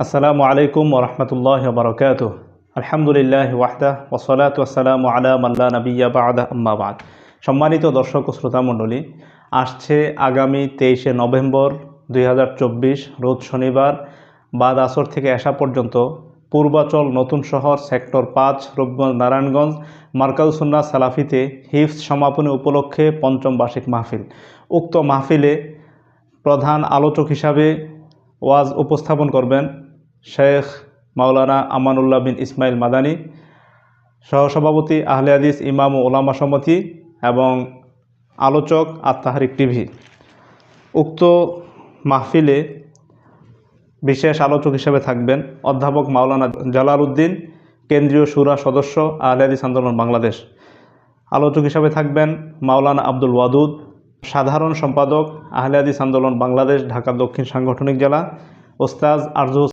আসসালামু আলাইকুম ওয়া রাহমাতুল্লাহি ওয়া বারাকাতুহু। আলহামদুলিল্লাহি ওয়াহদাহু ওয়াসসালাতু ওয়াসসালামু আলা মান লা নাবিয়্যা বা'দা আম্মা বা'দ। সম্মানিত দর্শক ও শ্রোতা মণ্ডলী, আসছে আগামী 23শে নভেম্বর 2024 রোজ শনিবার বাদ আসর থেকে এশা পর্যন্ত পূর্বাচল নতুন শহর সেক্টর 5 রূপগঞ্জ নারায়ণগঞ্জ মারকাজুস সুন্নাহ সালাফিতে হিফজ সমাপনী উপলক্ষে পঞ্চম বার্ষিক মাহফিল। উক্ত মাহফিলে প্রধান আলোচক হিসাবে ওয়াজ উপস্থাপন করবেন শেখ মাওলানা আমানুল্লাহ বিন ইসমাইল মাদানী, সহসভাপতি আহলে হাদিস ইমাম ও ওলামা সমিতি এবং আলোচক আত-তাহরিক টিভি। উক্ত মাহফিলে বিশেষ আলোচক হিসেবে থাকবেন অধ্যাপক মাওলানা জালাল উদ্দিন, কেন্দ্রীয় শুরা সদস্য আহলে হাদিস আন্দোলন বাংলাদেশ। আলোচক হিসেবে থাকবেন মাওলানা আব্দুল ওয়াদুদ, সাধারণ সম্পাদক আহলে হাদিস আন্দোলন বাংলাদেশ ঢাকা দক্ষিণ সাংগঠনিক জেলা। ওস্তাজ আরজু